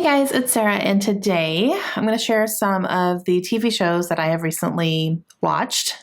Guys, it's Sarah, and today I'm going to share some of the TV shows that I have recently watched,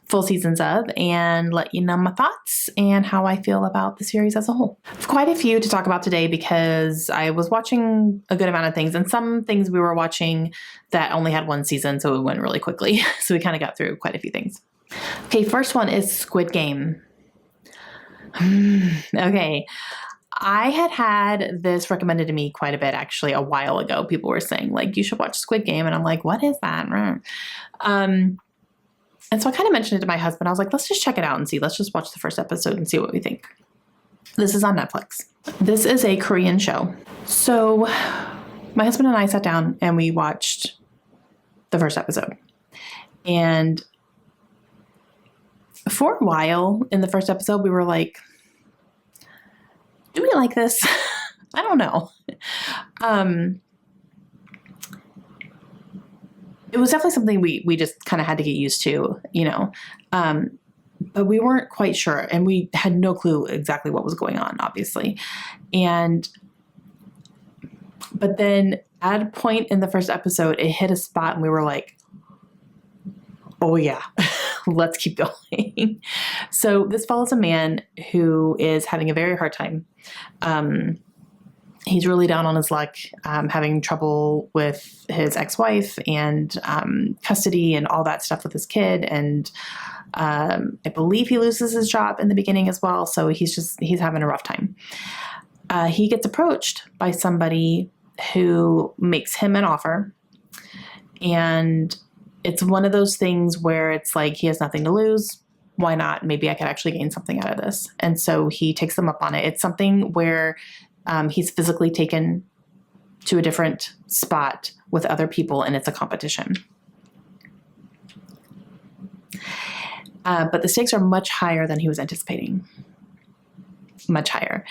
full seasons of, and let you know my thoughts and how I feel about the series as a whole. I have quite a few to talk about today because I was watching a good amount of things, and some things we were watching that only had one season, so it went really quickly. So we kind of got through quite a few things. Okay, first one is Squid Game. Okay. I had this recommended to me quite a bit, actually, a while ago. People were saying, like, you should watch Squid Game. And I'm like, what is that? And so I kind of mentioned it to my husband. I was like, let's just check it out and see. Let's just watch the first episode and see what we think. This is on Netflix. This is a Korean show. So my husband and I sat down and we watched the first episode. And for a while in the first episode, we were like, do we like this? I don't know. It was definitely something we just kind of had to get used to, you know. But we weren't quite sure, and we had no clue exactly what was going on, obviously. But then at a point in the first episode, it hit a spot and we were like, oh yeah, let's keep going. So this follows a man who is having a very hard time. He's really down on his luck, having trouble with his ex-wife and custody and all that stuff with his kid. And I believe he loses his job in the beginning as well. So he's having a rough time. He gets approached by somebody who makes him an offer, and it's one of those things where it's like he has nothing to lose. Why not? Maybe I could actually gain something out of this. And so he takes them up on it. It's something where he's physically taken to a different spot with other people, and it's a competition. But the stakes are much higher than he was anticipating. Much higher.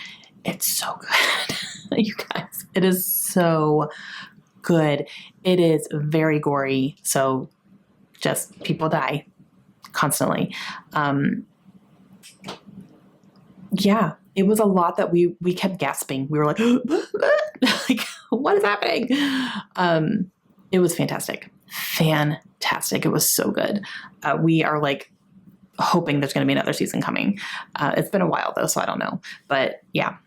It's so good. You guys, it is so good. It is very gory. So just people die constantly. Yeah, it was a lot that we kept gasping. We were like, like, what is happening? It was fantastic. Fantastic. It was so good. We are like hoping there's going to be another season coming. It's been a while though, so I don't know. But yeah,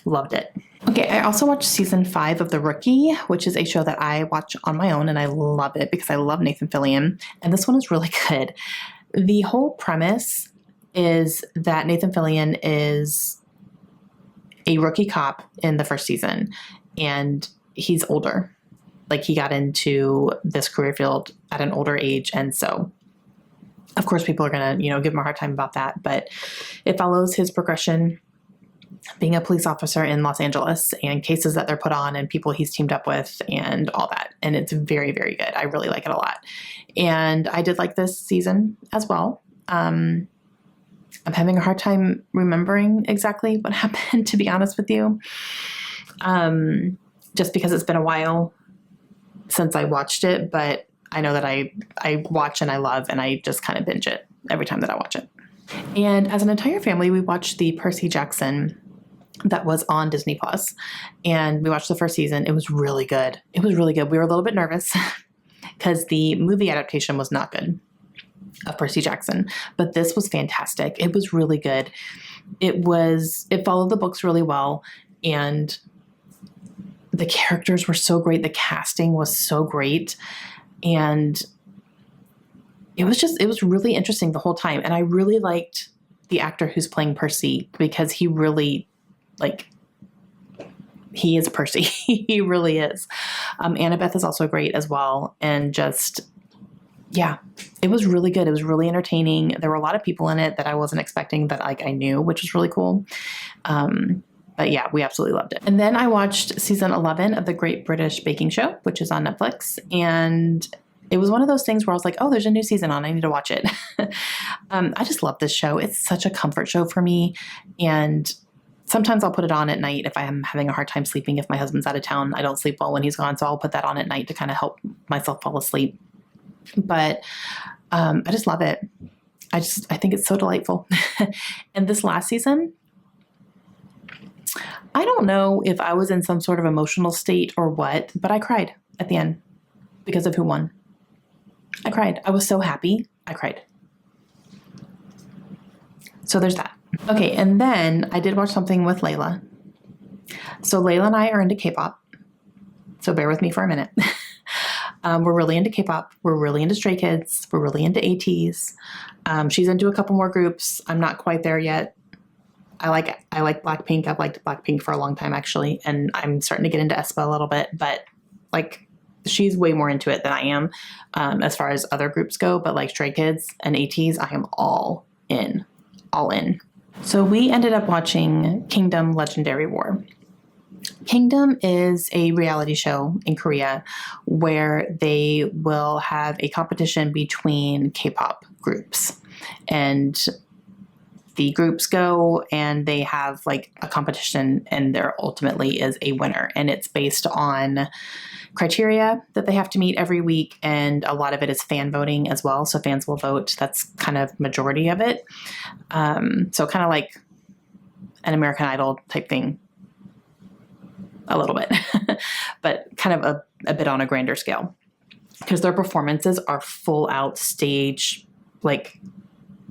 loved it. Okay, I also watched season 5 of The Rookie, which is a show that I watch on my own, and I love it because I love Nathan Fillion, and this one is really good. The whole premise is that Nathan Fillion is a rookie cop in the first season, and he's older. Like, he got into this career field at an older age, and so of course people are going to, give him a hard time about that, but it follows his progression being a police officer in Los Angeles and cases that they're put on and people he's teamed up with and all that. And it's very, very good. I really like it a lot. And I did like this season as well. I'm having a hard time remembering exactly what happened, to be honest with you. Just because it's been a while since I watched it, but I know that I watch and I love, and I just kind of binge it every time that I watch it. And as an entire family, we watched the Percy Jackson that was on Disney Plus, and we watched the first season. It was really good. It was really good. We were a little bit nervous because the movie adaptation was not good of Percy Jackson, but this was fantastic. It was really good. It followed the books really well, and the characters were so great. The casting was so great, and it was really interesting the whole time. And I really liked the actor who's playing Percy because he really, he is Percy. He really is. Annabeth is also great as well. And just, yeah, it was really good. It was really entertaining. There were a lot of people in it that I wasn't expecting that I knew, which was really cool. But yeah, we absolutely loved it. And then I watched season 11 of The Great British Baking Show, which is on Netflix. And it was one of those things where I was like, oh, there's a new season on. I need to watch it. I just love this show. It's such a comfort show for me. And sometimes I'll put it on at night if I am having a hard time sleeping. If my husband's out of town, I don't sleep well when he's gone. So I'll put that on at night to kind of help myself fall asleep. But I just love it. I think it's so delightful. And this last season, I don't know if I was in some sort of emotional state or what, but I cried at the end because of who won. I cried. I was so happy. I cried. So there's that. Okay, and then I did watch something with Layla. So Layla and I are into K-pop. So bear with me for a minute. We're really into K-pop. We're really into Stray Kids. We're really into ATs. She's into a couple more groups. I'm not quite there yet. I like Blackpink. I've liked Blackpink for a long time, actually. And I'm starting to get into aespa a little bit. But like, she's way more into it than I am as far as other groups go. But like Stray Kids and ATs, I am all in. All in. So we ended up watching Kingdom Legendary War. Kingdom is a reality show in Korea where they will have a competition between K-pop groups, and the groups go and they have like a competition, and there ultimately is a winner, and it's based on criteria that they have to meet every week, and a lot of it is fan voting as well. So fans will vote. That's kind of majority of it. So kind of like an American Idol type thing. A little bit, but kind of a bit on a grander scale, because their performances are full out stage, like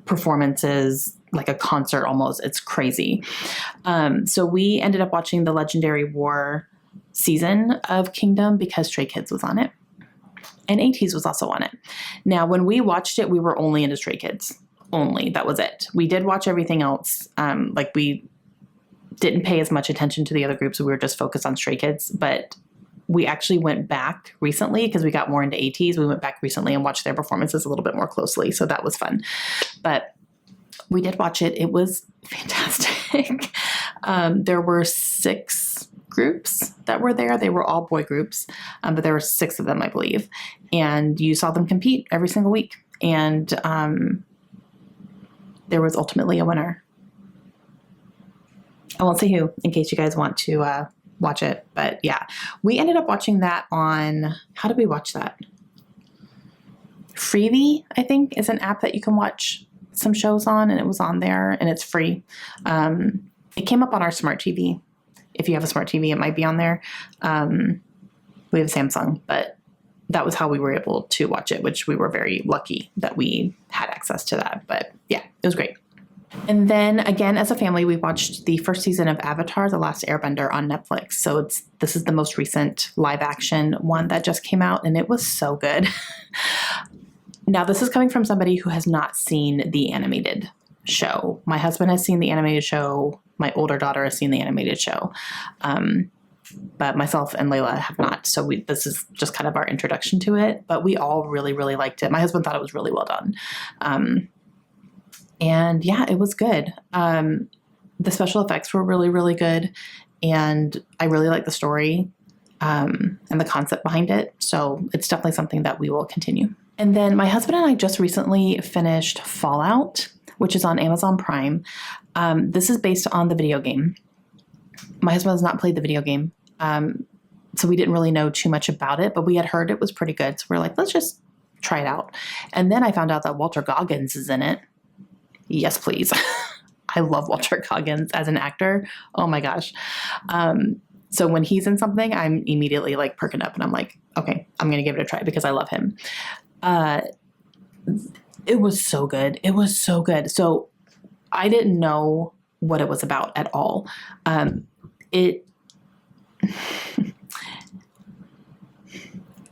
performances, like a concert almost. It's crazy. So we ended up watching the Legendary War season of Kingdom because Stray Kids was on it, and ATEEZ was also on it. Now, when we watched it, we were only into Stray Kids. Only. That was it. We did watch everything else. Like we didn't pay as much attention to the other groups. We were just focused on Stray Kids, but we actually went back recently because we got more into ATEEZ. We went back recently and watched their performances a little bit more closely. So that was fun, but we did watch it. It was fantastic. There were 6 groups that were there. They were all boy groups, but there were 6 of them, I believe. And you saw them compete every single week. And there was ultimately a winner. I won't say who in case you guys want to watch it. But yeah, we ended up watching that on, how did we watch that? Freevee, I think, is an app that you can watch some shows on, and it was on there and it's free. It came up on our smart TV. If you have a smart TV, it might be on there. We have Samsung, but that was how we were able to watch it, which we were very lucky that we had access to that. But yeah, it was great. And then again, as a family, we watched the first season of Avatar: The Last Airbender on Netflix. So this is the most recent live action one that just came out, and it was so good. Now, this is coming from somebody who has not seen the animated show. My husband has seen the animated show. My older daughter has seen the animated show. But myself and Layla have not. So this is just kind of our introduction to it. But we all really, really liked it. My husband thought it was really well done. And yeah, it was good. The special effects were really, really good. And I really like the story and the concept behind it. So it's definitely something that we will continue. And then my husband and I just recently finished Fallout, which is on Amazon Prime. This is based on the video game. My husband has not played the video game. So we didn't really know too much about it, but we had heard it was pretty good. So we're like, let's just try it out. And then I found out that Walter Goggins is in it. Yes, please. I love Walter Goggins as an actor. Oh my gosh. So when he's in something, I'm immediately like perking up and I'm like, okay, I'm going to give it a try because I love him. It was so good. It was so good. So I didn't know what it was about at all. It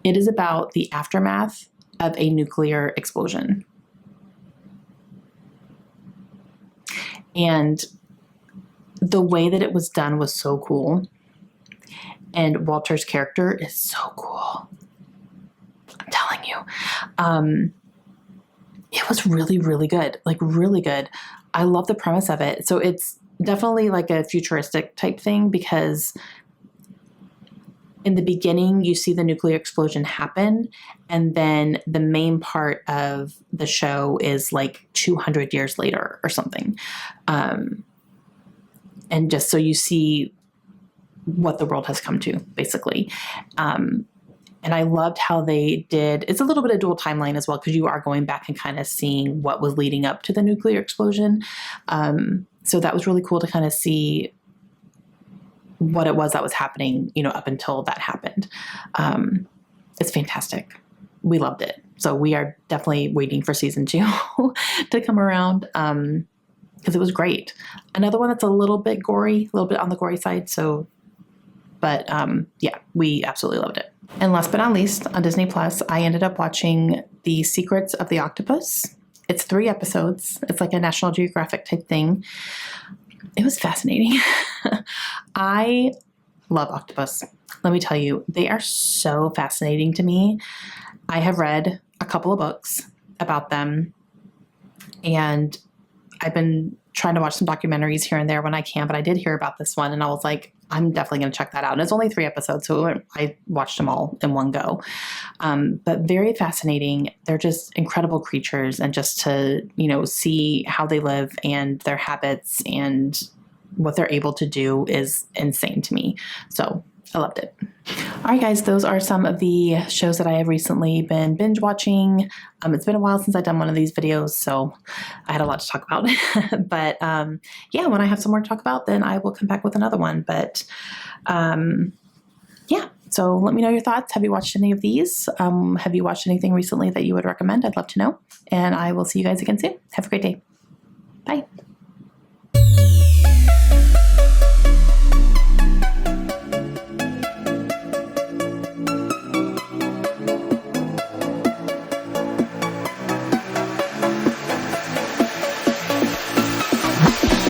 is about the aftermath of a nuclear explosion. And the way that it was done was so cool. And Walter's character is so cool. I'm telling you. It was really, really good. Like really good. I love the premise of it. So it's definitely like a futuristic type thing because in the beginning, you see the nuclear explosion happen. And then the main part of the show is like 200 years later or something. And just so you see what the world has come to, basically. And I loved how they did, it's a little bit of dual timeline as well, because you are going back and kind of seeing what was leading up to the nuclear explosion. So that was really cool to kind of see what it was that was happening, up until that happened. It's fantastic. We loved it. So we are definitely waiting for season 2 to come around, because it was great. Another one that's a little bit gory, a little bit on the gory side. But yeah, we absolutely loved it. And last but not least, on Disney Plus, I ended up watching The Secrets of the Octopus. It's 3 episodes. It's like a National Geographic type thing. It was fascinating. I love Octopus. Let me tell you, they are so fascinating to me. I have read a couple of books about them, and I've been trying to watch some documentaries here and there when I can, but I did hear about this one, and I was like, I'm definitely going to check that out. And it's only 3 episodes, so I watched them all in one go. But very fascinating. They're just incredible creatures, and just to, see how they live and their habits and what they're able to do is insane to me. So I loved it. All right, guys, those are some of the shows that I have recently been binge watching. It's been a while since I've done one of these videos, so I had a lot to talk about. But yeah, when I have some more to talk about, then I will come back with another one. But yeah, so let me know your thoughts. Have you watched any of these? Have you watched anything recently that you would recommend? I'd love to know. And I will see you guys again soon. Have a great day. Bye.